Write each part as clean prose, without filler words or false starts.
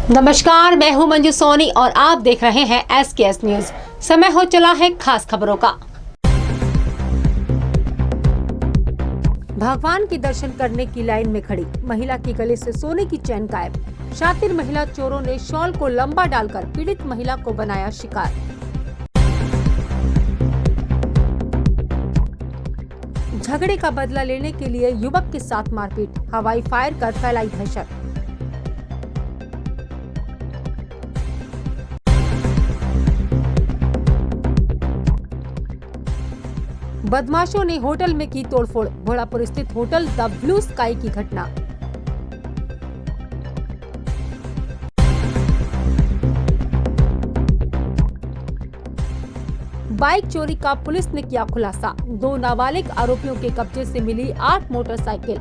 नमस्कार, मैं हूं मंजू सोनी और आप देख रहे हैं SKS न्यूज। समय हो चला है खास खबरों का। भगवान के दर्शन करने की लाइन में खड़ी महिला के गले से सोने की चैन गायब। शातिर महिला चोरों ने शॉल को लंबा डालकर पीड़ित महिला को बनाया शिकार। झगड़े का बदला लेने के लिए युवक के साथ मारपीट, हवाई फायर कर फैलाई दहशत। बदमाशों ने होटल में की तोड़फोड़, घोड़ापुर स्थित होटल द ब्लू स्काई की घटना। बाइक चोरी का पुलिस ने किया खुलासा, 2 नाबालिग आरोपियों के कब्जे से मिली 8 मोटरसाइकिल।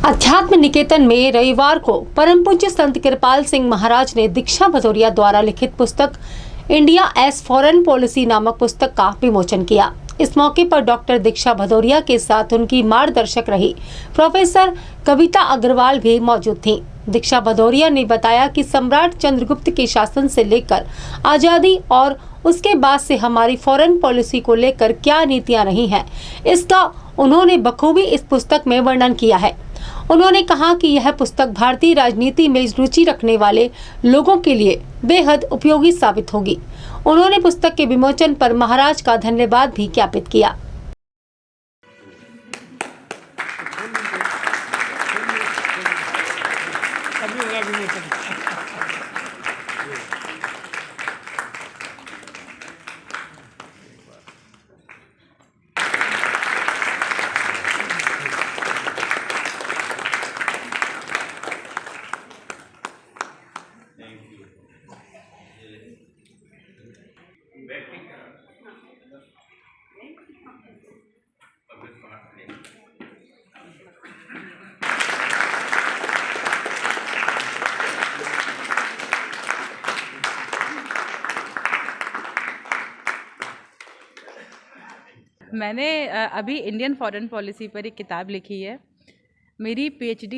अध्यात्म निकेतन में रविवार को परम पूज्य संत कृपाल सिंह महाराज ने दीक्षा भदौरिया द्वारा लिखित पुस्तक इंडिया एज फॉरेन पॉलिसी नामक पुस्तक का विमोचन किया। इस मौके पर डॉक्टर दीक्षा भदौरिया के साथ उनकी मार्गदर्शक रही प्रोफेसर कविता अग्रवाल भी मौजूद थीं। दीक्षा भदौरिया ने बताया कि सम्राट चंद्रगुप्त के शासन से लेकर आजादी और उसके बाद से हमारी फॉरेन पॉलिसी को लेकर क्या नीतियां रही हैं, इसका उन्होंने बखूबी इस पुस्तक में वर्णन किया है। उन्होंने कहा कि यह पुस्तक भारतीय राजनीति में रुचि रखने वाले लोगों के लिए बेहद उपयोगी साबित होगी। उन्होंने पुस्तक के विमोचन पर महाराज का धन्यवाद भी ज्ञापित किया। मैंने अभी इंडियन फॉरेन पॉलिसी पर एक किताब लिखी है। मेरी PhD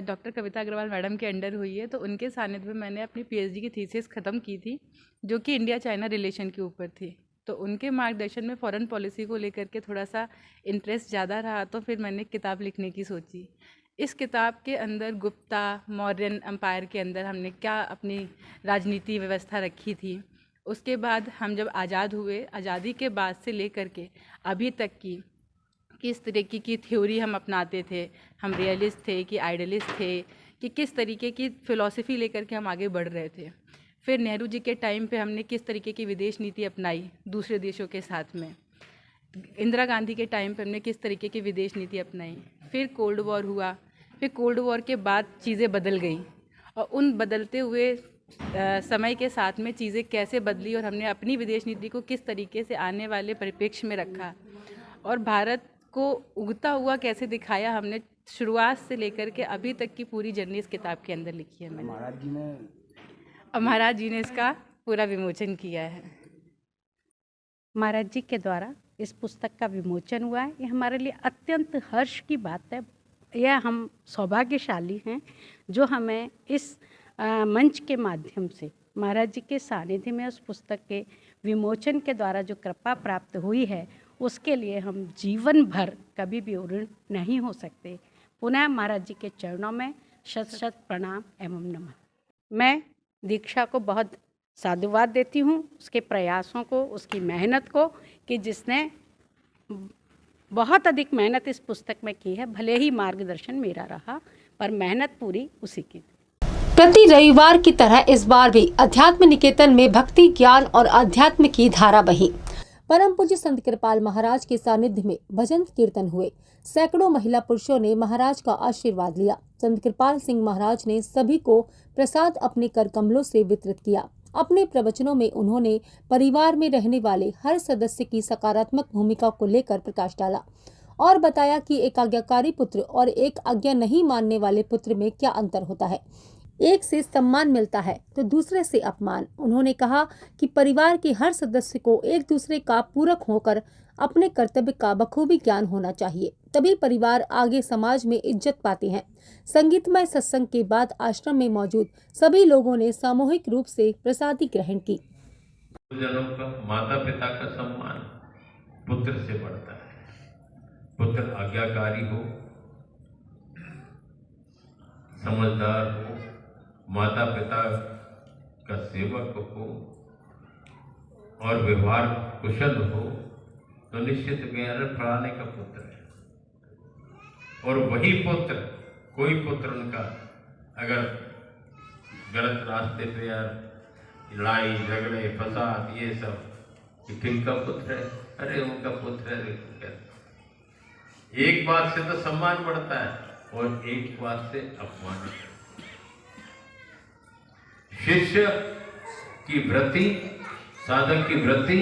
डॉक्टर कविता अग्रवाल मैडम के अंडर हुई है, तो उनके सानिध्य में मैंने अपनी PhD की थीसिस ख़त्म की थी, जो कि इंडिया चाइना रिलेशन के ऊपर थी। तो उनके मार्गदर्शन में फ़ॉरेन पॉलिसी को लेकर के थोड़ा सा इंटरेस्ट ज़्यादा रहा, तो फिर मैंने किताब लिखने की सोची। इस किताब के अंदर गुप्ता मौर्यन एम्पायर के अंदर हमने क्या अपनी राजनीति व्यवस्था रखी थी, उसके बाद हम जब आज़ाद हुए, आज़ादी के बाद से लेकर के अभी तक की किस तरीके की थ्योरी हम अपनाते थे, हम रियलिस्ट थे कि आइडियलिस्ट थे, कि किस तरीके की फ़िलॉसफी लेकर के हम आगे बढ़ रहे थे। फिर नेहरू जी के टाइम पे हमने किस तरीके की विदेश नीति अपनाई दूसरे देशों के साथ में। इंदिरा गांधी के टाइम पे हमने किस तरीके की विदेश नीति अपनाई। फिर कोल्ड वॉर हुआ, फिर कोल्ड वॉर के बाद चीज़ें बदल गई और उन बदलते हुए समय के साथ में चीज़ें कैसे बदली और हमने अपनी विदेश नीति को किस तरीके से आने वाले परिप्रेक्ष्य में रखा और भारत को उगता हुआ कैसे दिखाया, हमने शुरुआत से लेकर के अभी तक की पूरी जर्नी इस किताब के अंदर लिखी है मैंने। महाराज जी ने इसका पूरा विमोचन किया है। महाराज जी के द्वारा इस पुस्तक का विमोचन हुआ है। ये हमारे लिए अत्यंत हर्ष की बात है। यह हम सौभाग्यशाली हैं जो हमें इस मंच के माध्यम से महाराज जी के सानिध्य में उस पुस्तक के विमोचन के द्वारा जो कृपा प्राप्त हुई है, उसके लिए हम जीवन भर कभी भी ऋणी नहीं हो सकते। पुनः महाराज जी के चरणों में शत शत प्रणाम एवं नमन। मैं दीक्षा को बहुत साधुवाद देती हूँ, उसके प्रयासों को, उसकी मेहनत को, कि जिसने बहुत अधिक मेहनत इस पुस्तक में की है। भले ही मार्गदर्शन मेरा रहा, पर मेहनत पूरी उसी की। प्रति रविवार की तरह इस बार भी अध्यात्म निकेतन में भक्ति, ज्ञान और अध्यात्म की धारा बही। परम पूज्य संत कृपाल महाराज के सानिध्य में भजन कीर्तन हुए। सैकड़ों महिला पुरुषों ने महाराज का आशीर्वाद लिया। संत कृपाल सिंह महाराज ने सभी को प्रसाद अपने कर कमलों से वितरित किया। अपने प्रवचनों में उन्होंने परिवार में रहने वाले हर सदस्य की सकारात्मक भूमिका को लेकर प्रकाश डाला और बताया कि एक आज्ञाकारी पुत्र और एक आज्ञा नहीं मानने वाले पुत्र में क्या अंतर होता है। एक से सम्मान मिलता है तो दूसरे से अपमान। उन्होंने कहा कि परिवार के हर सदस्य को एक दूसरे का पूरक होकर अपने कर्तव्य का बखूबी ज्ञान होना चाहिए, तभी परिवार आगे समाज में इज्जत पाते हैं। संगीतमय सत्संग के बाद आश्रम में मौजूद सभी लोगों ने सामूहिक रूप से प्रसादी ग्रहण की। गुरुजनों का, माता पिता का सम्मान पुत्र से बढ़ता है। पुत्र आज्ञाकारी हो, समझदार हो, माता पिता का सेवक हो और व्यवहार कुशल हो तो निश्चित ज्ञान फलाने का पुत्र है। और वही पुत्र, कोई पुत्र उनका अगर गलत रास्ते पे यार लड़ाई झगड़े फसाद ये सब, कि किनका पुत्र है, अरे उनका पुत्र है। एक बात से तो सम्मान बढ़ता है और एक बात से अपमान। शिष्य की वृत्ति, साधक की वृत्ति,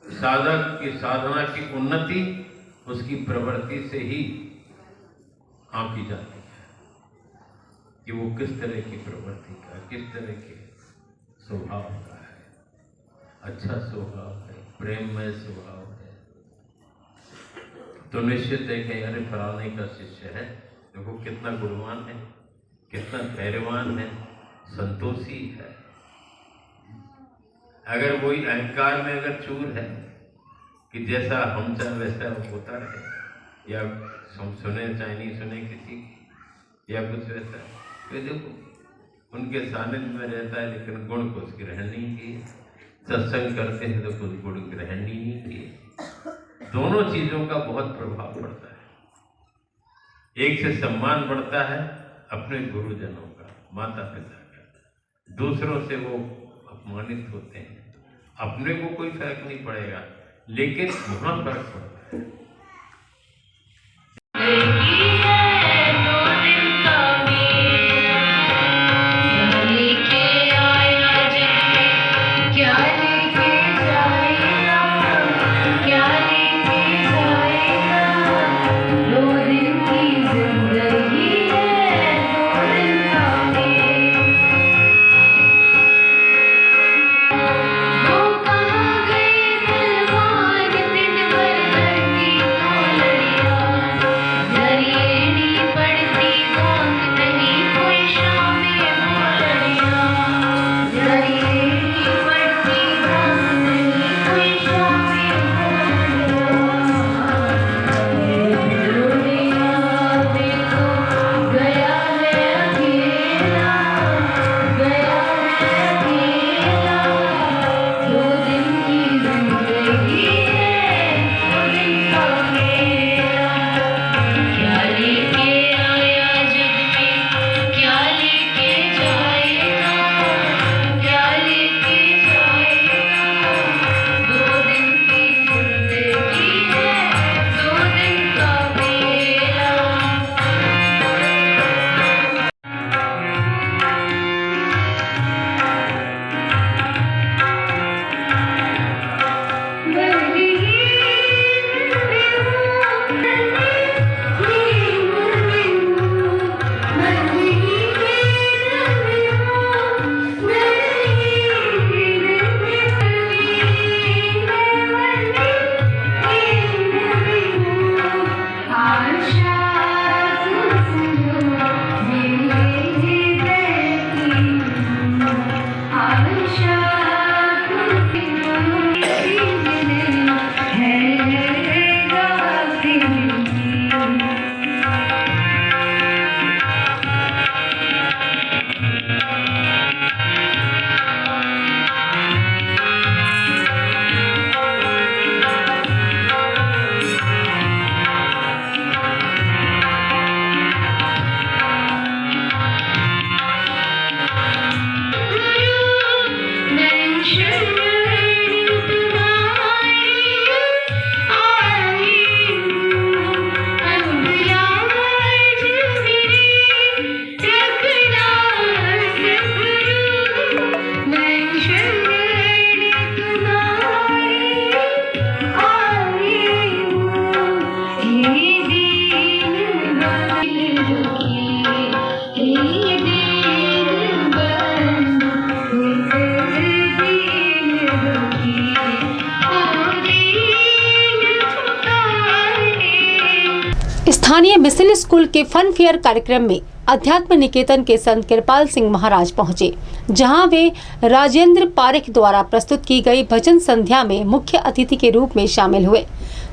साधक की साधना की उन्नति उसकी प्रवृत्ति से ही आंकी जाती है कि वो किस तरह की प्रवृत्ति का, किस तरह के स्वभाव का है। अच्छा स्वभाव है, प्रेममय स्वभाव है तो निश्चित है कि अरे फलाने का शिष्य है, देखो कितना गुणवान है, कितना धैर्यवान है, संतोषी है। अगर वही अहंकार में अगर चूर है कि जैसा हम चाहे वैसा होता रहे, या हम सुने चाहे नहीं सुने किसी की, या कुछ वैसा, तो देखो उनके सानिध्य में रहता है लेकिन गुण को ग्रहण नहीं किए, सत्संग करते हैं तो कुछ गुण ग्रहण ही नहीं किए। दोनों चीजों का बहुत प्रभाव पड़ता है। एक से सम्मान बढ़ता है अपने गुरुजनों का, माता पिता का, दूसरों से वो अपमानित होते हैं। अपने को कोई फर्क नहीं पड़ेगा लेकिन वहां फर्क पड़ता है। वो कहाँ गए बलवान दिन भर धरती स्थानीय मिशन स्कूल के फन फेयर कार्यक्रम में अध्यात्म निकेतन के संत कृपाल सिंह महाराज पहुंचे, जहां वे राजेंद्र पारिक द्वारा प्रस्तुत की गई भजन संध्या में मुख्य अतिथि के रूप में शामिल हुए।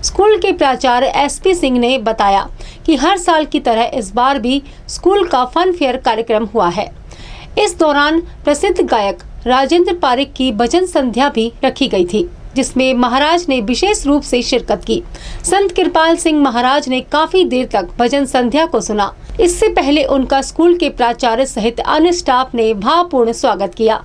स्कूल के प्राचार्य एसपी सिंह ने बताया कि हर साल की तरह इस बार भी स्कूल का फन फेयर कार्यक्रम हुआ है। इस दौरान प्रसिद्ध गायक राजेंद्र पारिक की भजन संध्या भी रखी गई थी, जिसमें महाराज ने विशेष रूप से शिरकत की। संत कृपाल सिंह महाराज ने काफी देर तक भजन संध्या को सुना। इससे पहले उनका स्कूल के प्राचार्य सहित अन्य स्टाफ ने भावपूर्ण स्वागत किया।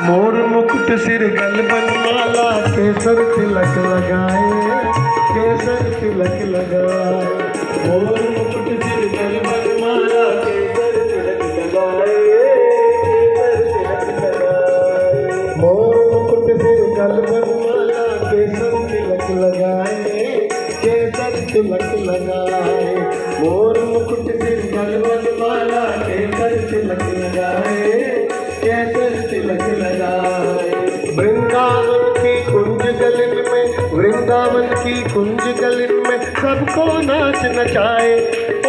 मोर मुकुट सिर गलबन माला केसर तिलक लगाए, केसर तिलक लगाए। मोर मुकुट सिर गलबन माला केसर तिलक लगाए, केसर तिलक लगाए। मोर मुकुट सिर गलबन माला केसर तिलक लगाए, केसर तिलक लगाए। मोर मुकुट सिर गलबन माला केसर तिलक लगाए, केसर तिलक लगाए। वृंदावन की कुंज गलिन में, वृंदावन की कुंज गलिन में सबको नाच नचाए,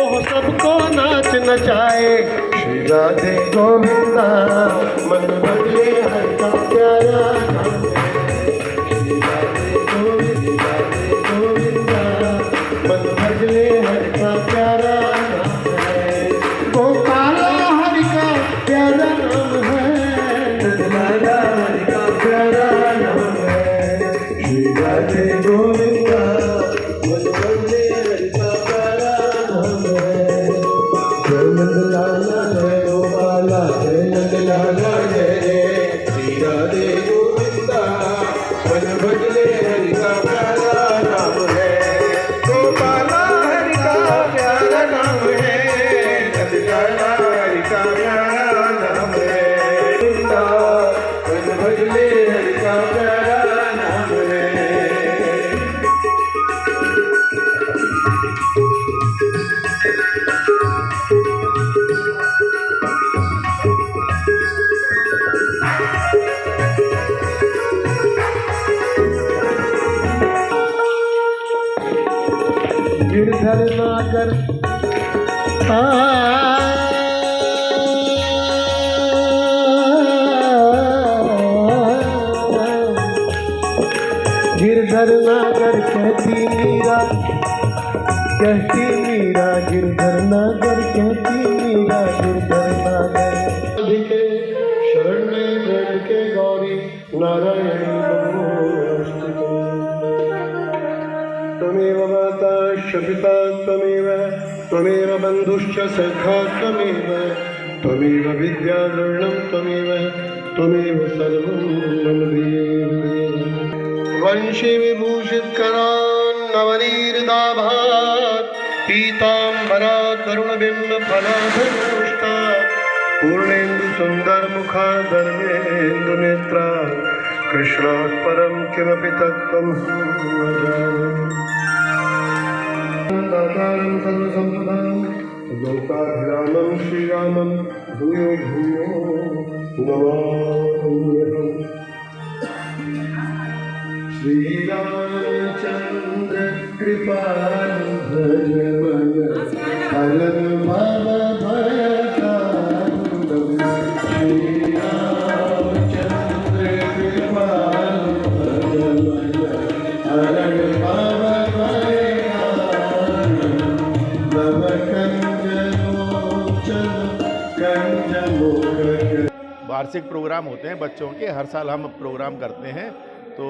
ओह सबको नाच नचाए। श्री राधे गोविंदा मन बदले हर का प्यारा नाम है। श्री राधे गोविंदा, गोविंदा मन बदले हर का प्यारा नाम है। गोपाला हरि का प्यारा नाम है, राधे गोविंदा मन बदले हरि का प्यारा नाम है। जय नंदलाला जय गोपाला, जय नंदलाला जय। श्री राधे गोविंदा मन बदले हरि का प्यारा नाम है। गोपाला हरि का प्यारा नाम है, नंदलाला हरि का प्यारा नाम है। गोविंदा मन बदले हरि का प्यारा नाम है। गिरधर नागर गिरधर नागर कहती मीरा, कहती मीरा गिरधर नागर कहती मीरा, गिरधर नागर के शरण में बैठ के गौरी नारायण नमोस्तुते। त्वमेव माता पिता त्वमेव, त्वमेव बन्धुश्च सखा त्वमेव, त्वमेव विद्याधरणं त्वमेव, त्वमेव सर्वं मम देव। वंशी विभूषित करान् नवनीर्दाभात्, पीताम्बरा करुणबिम्ब फलाधरोष्टा, पूर्णेन्दु सुन्दर मुखा धर्मेन्दु नेत्रा, कृष्णात् परं किमपि तत्त्वं न जाने। दातारं सर्वसम्पदां लोकाभिरामं श्रीरामं भूयो भूयो नमाम्यहम्। श्रीरामचन्द्र कृपाल भज मन, हरन भव भयतारुणम्। श्रीरामचन्द्र कृपाल भज मन, हरन भव भयतारुणम्। नव कंज लोचन कंज मुख। वार्षिक प्रोग्राम होते हैं बच्चों के, हर साल हम प्रोग्राम करते हैं। तो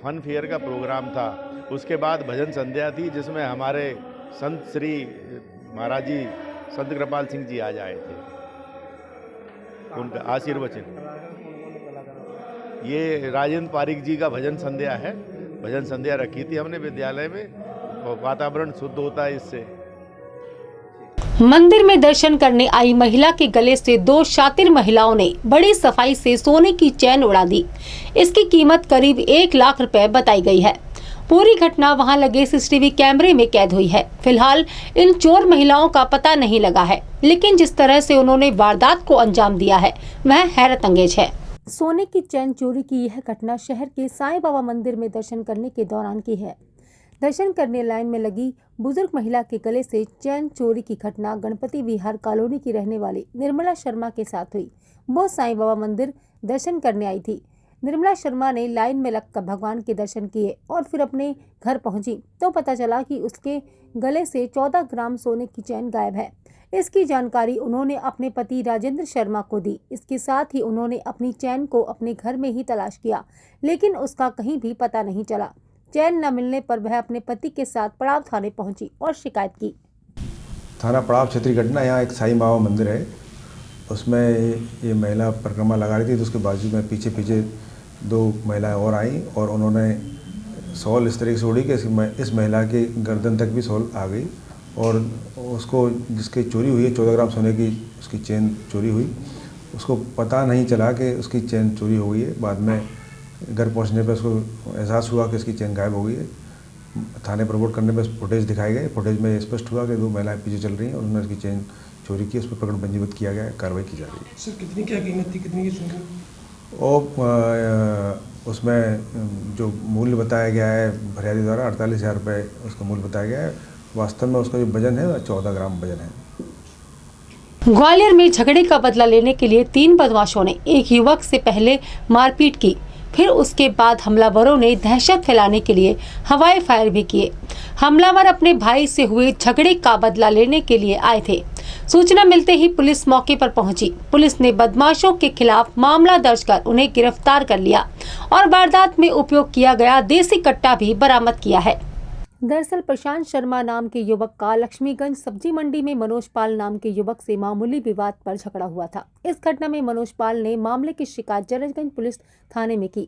फन फेयर का प्रोग्राम था, उसके बाद भजन संध्या थी, जिसमें हमारे संत श्री महाराज जी संत कृपाल सिंह जी आज आए थे, उनका आशीर्वचन। ये राजेंद्र पारिक जी का भजन संध्या है, भजन संध्या रखी थी हमने विद्यालय में, और वातावरण शुद्ध होता है इससे। मंदिर में दर्शन करने आई महिला के गले से 2 शातिर महिलाओं ने बड़ी सफाई से सोने की चैन उड़ा दी। इसकी कीमत करीब 1 लाख रुपए बताई गई है। पूरी घटना वहां लगे सीसीटीवी कैमरे में कैद हुई है। फिलहाल इन चोर महिलाओं का पता नहीं लगा है, लेकिन जिस तरह से उन्होंने वारदात को अंजाम दिया है वह हैरत अंगेज है। सोने की चैन चोरी की यह घटना शहर के साईं बाबा मंदिर में दर्शन करने के दौरान की है। दर्शन करने लाइन में लगी बुजुर्ग महिला के गले से चैन चोरी की घटना गणपति विहार कॉलोनी की रहने वाली निर्मला शर्मा के साथ हुई। वो साईं बाबा मंदिर दर्शन करने आई थी। निर्मला शर्मा ने लाइन में लगकर भगवान के दर्शन किए और फिर अपने घर पहुंची तो पता चला कि उसके गले से 14 ग्राम सोने की चैन गायब है। इसकी जानकारी उन्होंने अपने पति राजेंद्र शर्मा को दी। इसके साथ ही उन्होंने अपनी चैन को अपने घर में ही तलाश किया, लेकिन उसका कहीं भी पता नहीं चला। चैन न मिलने पर वह अपने पति के साथ पड़ाव थाने पहुंची और शिकायत की। थाना पड़ाव क्षेत्रीय घटना। यहाँ एक साईं बाबा मंदिर है, उसमें ये महिला परिक्रमा लगा रही थी, तो उसके बाजू में पीछे पीछे 2 महिलाएं और आईं और उन्होंने शॉल इस तरीके से उड़ी कि इस महिला के गर्दन तक भी शॉल आ गई और उसको जिसकी चोरी हुई है 14 ग्राम सोने की उसकी चेन चोरी हुई, उसको पता नहीं चला कि उसकी चेन चोरी हो गई है। बाद में घर पहुंचने पर उसको एहसास हुआ कि इसकी चेन गायब हो गई है। थाने पर रिपोर्ट करने पर फुटेज दिखाए गए। फुटेज में स्पष्ट हुआ कि 2 महिलाएं पीछे चल रही हैं और उन्होंने इसकी चेन चोरी की। उस पर प्रकरण पंजीबद्ध किया गया है, कार्रवाई की जा रही है। सर कितनी क्या कीमत थी, कितनी की चेन? और उसमें जो मूल्य बताया गया है फरियादी द्वारा 48,000 रुपये उसका मूल्य बताया गया है। वास्तव में उसका जो वजन है 14 ग्राम वजन है। ग्वालियर में झगड़े का बदला लेने के लिए 3 बदमाशों ने एक युवक से पहले मारपीट की, फिर उसके बाद हमलावरों ने दहशत फैलाने के लिए हवाई फायर भी किए। हमलावर अपने भाई से हुए झगड़े का बदला लेने के लिए आए थे। सूचना मिलते ही पुलिस मौके पर पहुंची। पुलिस ने बदमाशों के खिलाफ मामला दर्ज कर उन्हें गिरफ्तार कर लिया और वारदात में उपयोग किया गया देसी कट्टा भी बरामद किया है। दरअसल प्रशांत शर्मा नाम के युवक का लक्ष्मीगंज सब्जी मंडी में मनोज पाल नाम के युवक से मामूली विवाद पर झगड़ा हुआ था। इस घटना में मनोज पाल ने मामले की शिकायत जरजगंज पुलिस थाने में की।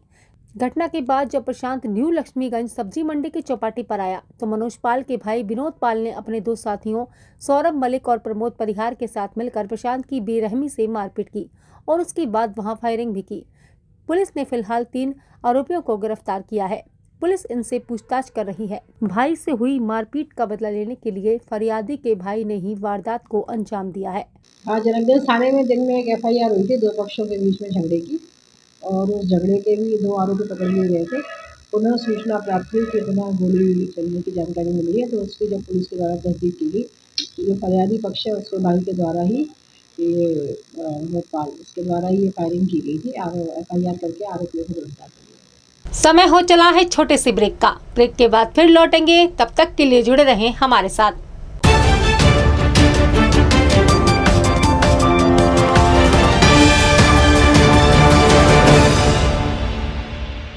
घटना के बाद जब प्रशांत न्यू लक्ष्मीगंज सब्जी मंडी की चौपाटी पर आया तो मनोज पाल के भाई विनोद पाल ने अपने 2 साथियों सौरभ मलिक और प्रमोद परिहार के साथ मिलकर प्रशांत की बेरहमी से मारपीट की और उसके बाद वहां फायरिंग भी की। पुलिस ने फिलहाल 3 आरोपियों को गिरफ्तार किया है। पुलिस इनसे पूछताछ कर रही है। भाई से हुई मारपीट का बदला लेने के लिए फरियादी के भाई ने ही वारदात को अंजाम दिया है। आज जरजगंज थाने में दिन में एक FIR हुई थी 2 पक्षों के बीच में झगड़े की, और उस झगड़े के भी 2 आरोपी पकड़ लिए गए थे। पुनः सूचना प्राप्त हुई कि पुनः गोली चलने की जानकारी मिली है, तो उसकी जब पुलिस के द्वारा तस्दीक की गई तो जो फरियादी पक्ष है उसके भाई के द्वारा ही ये पाल इसके द्वारा ही ये फायरिंग की गई थी। FIR करके आरोपियों को गिरफ्तार किया। समय हो चला है छोटे से ब्रेक का। ब्रेक के बाद फिर लौटेंगे, तब तक के लिए जुड़े रहें हमारे साथ।